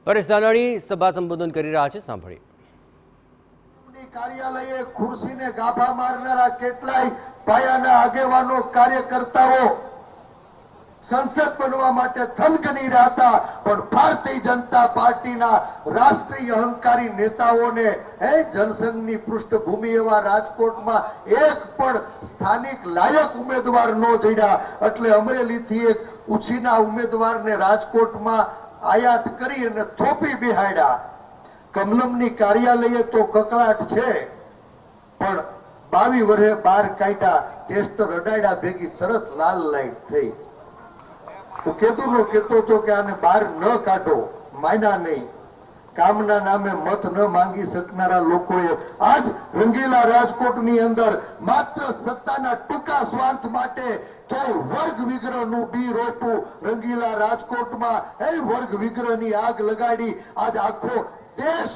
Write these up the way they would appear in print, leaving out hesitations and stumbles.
પરેશ ધાનાણી સભા સંબોધન કરી રહ્યા છે, સાંભળીએ। કાર્યાલયે ખુરશીને ગાભા મારનારા કેટલાય પાયાના આગેવાનો કાર્યકર્તાઓ સંસદ બનવા માટે થનગની રહ્યા હતા, પણ ભારતીય જનતા પાર્ટીના રાષ્ટ્રીય અહંકારી નેતાઓને જનસંઘની પૃષ્ઠભૂમિ એવા રાજકોટમાં એક પણ સ્થાનિક લાયક ઉમેદવાર ન જડ્યા, એટલે અમરેલીથી એક ઉછીના ઉમેદવારને રાજકોટમાં આયાત કરી અને થોપી બિહાડ્યા। કમલમની કાર્યાલયે તો કકળાટ છે, પણ 22 વર્ષે બહાર કાઢ્યા, ટેસ્ટર અડાડ્યા ભેગી તરત લાલ લાઈટ થઈ। હું કેતો હતો કે આને બહાર ન કાઢો, માયના નહીં। કામના નામે મત ન માંગી શકનારા લોકોએ આજ રંગીલા રાજકોટની અંદર માત્ર સત્તાના ટૂંકા સ્વાર્થ માટે ક્યાંય વર્ગ વિગ્રહનું બી રોપવું, રંગીલા રાજકોટમાં વર્ગ વિગ્રહની આગ લગાડી આજ આખો દેશ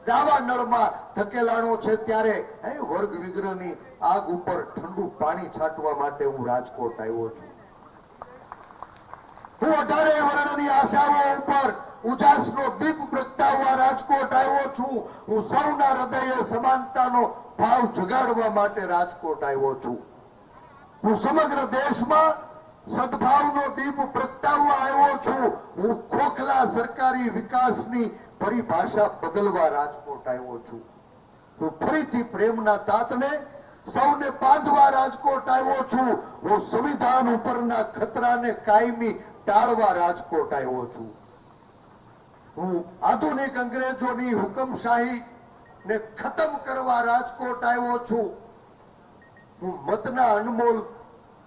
દાવાનળમાં ધકેલાણો છે, ત્યારે વર્ગ વિગ્રહની આગ ઉપર ઠંડુ પાણી છાંટવા માટે હું રાજકોટ આવ્યો છું। હું 18 વર્ણની આશાઓ ઉપર ઉજાસનો દીપ પ્રગટાવવા રાજકોટ આવ્યો છું। હું સૌના હૃદયે સમાનતાનો ભાવ જગાડવા માટે રાજકોટ આવ્યો છું। હું સમગ્ર દેશમાં સદભાવનો દીપ પ્રગટાવવા આવ્યો છું। હું ખોખલા સરકારી વિકાસની પરિભાષા બદલવા રાજકોટ આવ્યો છું। હું ફરીથી પ્રેમના તાતને સૌને બાંધવા રાજકોટ આવ્યો છું। હું સંવિધાન ઉપરના ખતરાને કાયમી ટાળવા રાજકોટ આવ્યો છું। હું આધુનિક અંગ્રેજોની હુકમશાહી ને ખતમ કરવા રાજકોટ આવ્યો છું। હું મતના અનમોલ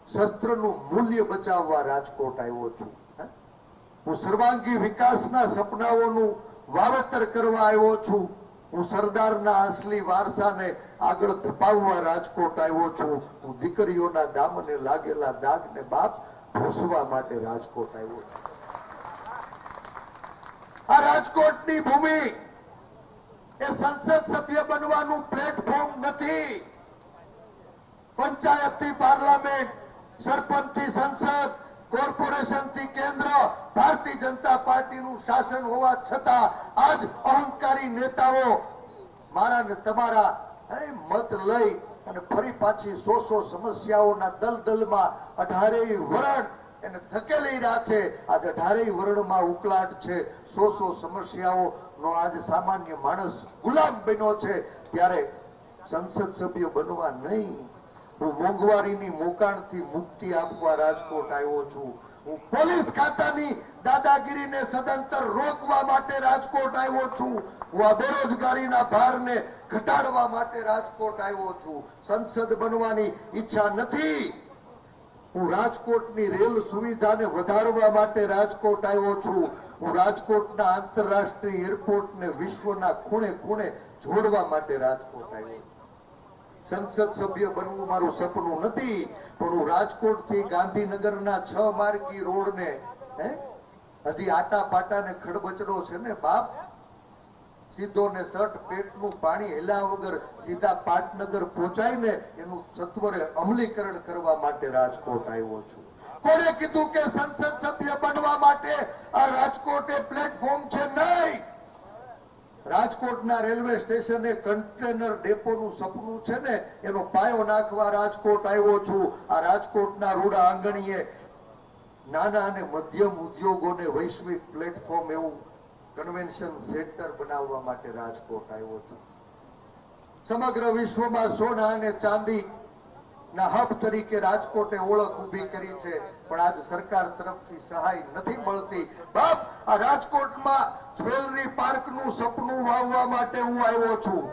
શસ્ત્રનું મૂલ્ય બચાવવા રાજકોટ આવ્યો છું। હું સર્વાંગી વિકાસના સપનાઓનું વાવેતર કરવા આવ્યો છું। હું સરદારના અસલી વારસાને આગળ ધપાવવા રાજકોટ આવ્યો છું। હું દીકરીઓના દામને લાગેલા દાગને બાપ ભૂસવા માટે રાજકોટ આવ્યો છું। આ રાજકોટની ભૂમિ એ સંસદ સભ્ય બનવાનું પ્લેટફોર્મ નથી। પંચાયતથી પાર્લામેન્ટ, સરપંચથી સંસદ, કોર્પોરેશનથી કેન્દ્ર, ભારતીય જનતા પાર્ટીનું શાસન હોવા છતાં આજ અહંકારી નેતાઓ મારા ને તમારા મત લઈ અને ફરી પાછી 100 સમસ્યાઓના દલદલમાં 18 વરણ એને ધકેલી રહ્યા છે। આજ 18 વરણમાં ઉકળાટ છે, 100 સમસ્યાઓનો આજ સામાન્ય માણસ ગુલામ બન્યો છે, ત્યારે સંસદ સભ્ય બનવા નહીં, હું મોંઘવારીની મોકાણથી મુક્તિ આપવા રાજકોટ આવ્યો છું। હું પોલીસ ખાતાની દાદાગીરીને સદંતર રોકવા માટે રાજકોટ આવ્યો છું। હું આ બેરોજગારીના ભારને ઘટાડવા માટે રાજકોટ આવ્યો છું। સંસદ બનવાની ઈચ્છા નથી, હું રાજકોટની રેલ સુવિધાને વધારવા માટે રાજકોટ આવ્યો છું। હું રાજકોટના આંતરરાષ્ટ્રીય એરપોર્ટને વિશ્વના ખૂણે ખૂણે જોડવા માટે રાજકોટ આવ્યો છું। સંસદ સભ્ય બનવું મારું સપનું નથી, પણ હું રાજકોટથી ગાંધીનગરના 6 માર્ગી રોડને હજી આટા પાટા ને ખડબચડો છે ને બાપ, સીધો ને સટ પેટનું પાણી હેલા વગર સીધા પાટનગર પહોંચાઈને એનું સત્વરે અમલીકરણ કરવા માટે રાજકોટ આવ્યો છું। કોણે કીધું કે સંસદ સભ્ય બનવા માટે આ રાજકોટ એ પ્લેટફોર્મ છે? નહીં। રાજકોટના રેલવે સ્ટેશને કન્ટેનર ડેપોનું સપનું છે ને, એનો પાયો નાખવા રાજકોટ આવ્યો છું। આ રાજકોટના રૂડા આંગણીએ નાના અને મધ્યમ ઉદ્યોગોને વૈશ્વિક પ્લેટફોર્મ એવું કન્વેન્શન સેન્ટર બનાવવા માટે રાજકોટ આવ્યો છું। સમગ્ર વિશ્વમાં સોના અને ચાંદી ના હબ તરીકે રાજકોટે ઓળખ ઊભી કરી છે, પણ આજ સરકાર તરફથી સહાય નથી મળતી। બાપ, આ રાજકોટમાં જ્વેલરી પાર્કનું સપનું વાવવા માટે હું આવ્યો છું।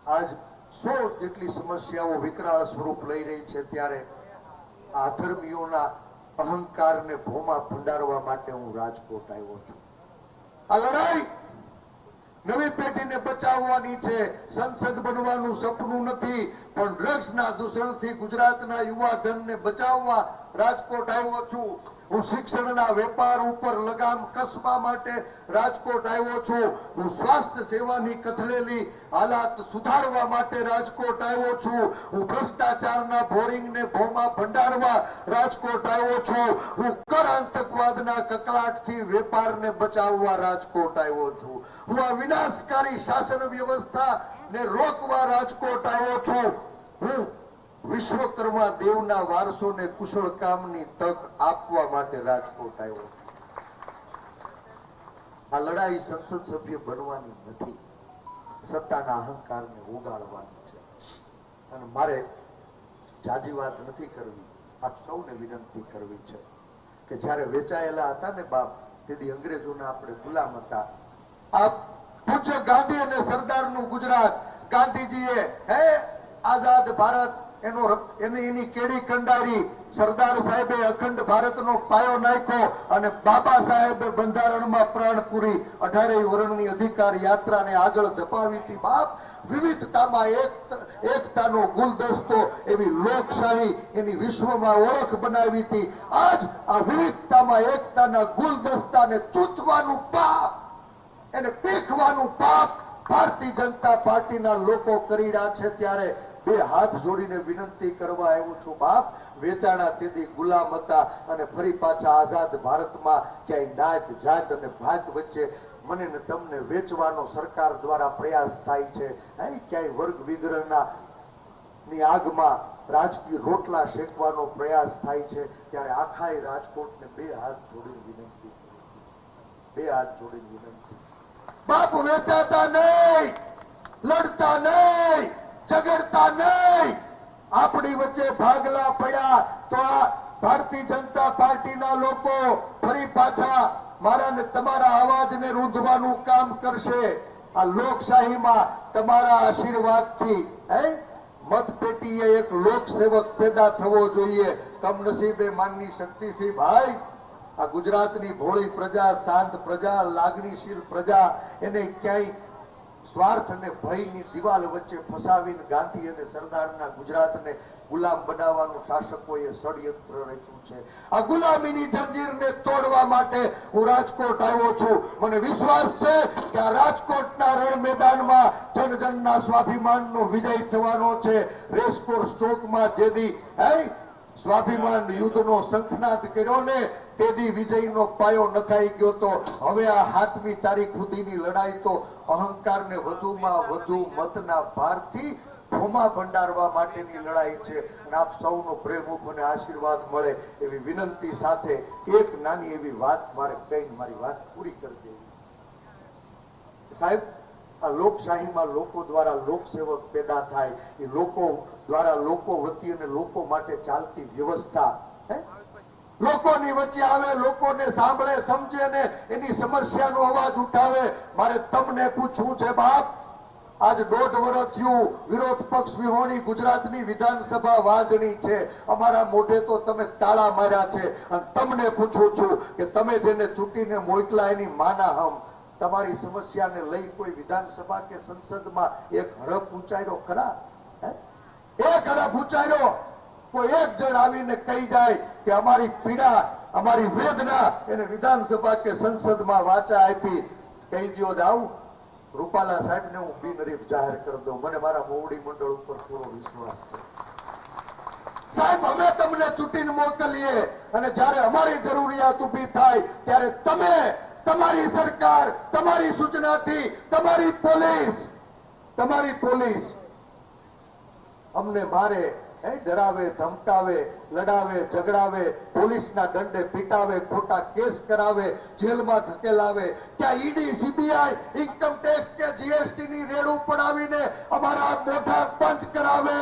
આજ 100 જેટલી સમસ્યાઓ વિકરાળ સ્વરૂપ લઈ રહી છે, ત્યારે આ અધર્મીઓના અહંકારને ભોમા ભંડારવા માટે હું રાજકોટ આવ્યો છું। આ લડાઈ નવી પેઢીને બચાવવાની છે, સંસદ બનવાનું સપનું નથી, પણ ડ્રગ્સના દૂષણથી ગુજરાતના યુવા ધનને બચાવવા રાજકોટ આવ્યો છું. હું શિક્ષણના વેપાર ઉપર લગામ કસવા માટે રાજકોટ આવ્યો છું. હું સ્વાસ્થ્ય સેવાની કથળેલી હાલાત સુધારવા માટે રાજકોટ આવ્યો છું. હું ભ્રષ્ટાચારના બોરિંગને ભોમાં ભંડારવા રાજકોટ આવ્યો છું. હું કર આતંકવાદના કકળાટથી વેપારને બચાવવા રાજકોટ આવ્યો છું. હું આ વિનાશકારી શાસન વ્યવસ્થા ને રોકવા રાજકોટ આવ્યો છું. હું વિશ્વકર્મા દેવના વારસોને કુશળ કામની તક આપવા માટે રાજકોટ આવ્યો. આ લડાઈ સંસદ સભ્ય બનવાની નથી, સત્તાના અહંકારને ઉગાડવાની છે. અને મારે જાજી વાત નથી કરવી, આપ સૌને વિનંતી કરવી છે કે જ્યારે વેચાયેલા હતા ને બાપ, તેથી અંગ્રેજોના આપણે ગુલામ હતા. આપ પૂજ્ય ગાંધી અને સરદારનું ગુજરાત, ગાંધીજીએ આઝાદ ભારત એની કેડી કંડારી, સરદાર સાહેબે અખંડ ભારતનો પાયો નાખ્યો અને બાબા સાહેબે બંધારણમાં પ્રાણ પૂરી 18 વર્ષની અધિકાર યાત્રાને આગળ ધપાવી હતી. બાપ, વિવિધતામાં એકતાનો ગુલદસ્તો એવી લોકશાહી એની વિશ્વમાં ઓળખ બનાવી હતી. આજ આ વિવિધતામાં એકતાના ગુલદસ્તાને ચૂંટવાનું પાપ, એને પીખવાનું પાપ ભારતીય જનતા પાર્ટીના લોકો કરી રહ્યા છે. ત્યારે બે હાથ જોડીને વિનંતી કરવા આવ્યો છું બાપ, વેચાણા તેથી ગુલામ હતા અને ફરી પાછા આઝાદ ભારતમાં ક્યાંય નાત જાત અને ભાત વચ્ચે મને ને તમને વેચવાનો સરકાર દ્વારા પ્રયાસ થાય છે. ક્યાંય વર્ગ વિગ્રહના ની આગમાં રાજકીય રોટલા શેકવાનો પ્રયાસ થાય છે. ત્યારે આખાય રાજકોટને બે હાથ જોડીને વિનંતી, બે હાથ જોડીને વિનંતી, બાપ વેચાતા નહીં, લડતા નહીં, ઝઘડતા નહીં. આપણી વચ્ચે ભાગલા પડ્યા તો આ ભારતીય જનતા પાર્ટીના લોકો ફરી પાછા મારા ને તમારા અવાજને રૂંધવાનું કામ કરશે. આ લોકશાહીમાં તમારા આશીર્વાદથી મતપેટીએ એક લોકસેવક પેદા થવો જોઈએ. કમનસીબે માનની શક્તિસિંહ ભાઈ, આ ગુજરાતની ભોળી પ્રજા, શાંત પ્રજા, લાગણીશીલ પ્રજા, એને ક્યાંય સ્વાર્થ અને ભયની દિવાલ વચ્ચે ફસાવીને ગાંધી અને સરદારના ગુજરાતને ગુલામ બનાવવાનું શાસકોએ ષડયંત્ર રચ્યું છે. આ ગુલામીની જંજીરને તોડવા માટે હું રાજકોટ આવ્યો છું. મને વિશ્વાસ છે કે આ રાજકોટના રણ મેદાનમાં જનજનના સ્વાભિમાનનો વિજય થવાનો છે. રેસકોર્સ ચોકમાં જેદી સ્વાભિમાન યુદ્ધનો શંખનાદ કર્યો ને તેદી વિજયનો પાયો નખાઈ ગયો. તો હવે આ 7મી તારીખ સુધીની લડાઈ તો અહંકારને વધુમાં વધુ મતના ભારથી ભોમા ભંડારવા માટેની લડાઈ છે. અને આપ સૌનો પ્રેમ અને આશીર્વાદ મળે એવી વિનંતી સાથે એક નાની એવી વાત મારે કહીને મારી વાત પૂરી કરી દેવી. સાહેબ, આ લોકશાહીમાં લોકો દ્વારા લોકસેવક પેદા થાય, એ લોકો દ્વારા લોકો વતી અને લોકો માટે ચાલતી વ્યવસ્થા લોકોની વચ્ચે આવે, લોકોને સાંભળે, સમજે અને એની સમસ્યાનો અવાજ ઉઠાવે. મારે તમને પૂછવું છે બાપ, આજ 1.5 વર્ષ થયું વિરોધ પક્ષ વિહોણી ગુજરાતની વિધાનસભા વાંજણી છે. અમારા મોઢે તો તમે તાળા માર્યા છે. અને તમને પૂછું છું કે તમે જેને ચૂંટીને મોકલા એની માના હમ તમારી સમસ્યાને લઈ કોઈ વિધાનસભા કે સંસદમાં એક હરફ ઉંચાયરો ખરા? એક હરફ ઉંચાયરો કોઈ એક જણ આવીને કહી જાય કે અમારી પીડા, અમારી વેદના એને વિધાનસભા કે સંસદમાં વાચા આપી કહી દો જાવ. રૂપાલા સાહેબને હું બિનહરીફ જાહેર કરી દઉં. મને મારા મોવડી મંડળ ઉપર પૂરો વિશ્વાસ છે. સાહેબ, અમે તમને ચૂંટીને મોકલીએ અને જ્યારે અમારી જરૂરિયાત ઊભી થાય ત્યારે તમે, તમારી સરકાર, તમારી સૂચનાથી તમારી પોલીસ અમને મારે, ડરાવે, ધમકાવે, લડાવે, ઝઘડાવે, પોલીસના દંડે પીટાવે, ખોટા કેસ કરાવે, જેલમાં ધકેલાવે, ત્યાં ઈડી, સીબીઆઈ, ઇન્કમ ટેક્સ કે જીએસટી ની રેડ પડાવીને અમારા મોઢા બંધ કરાવે.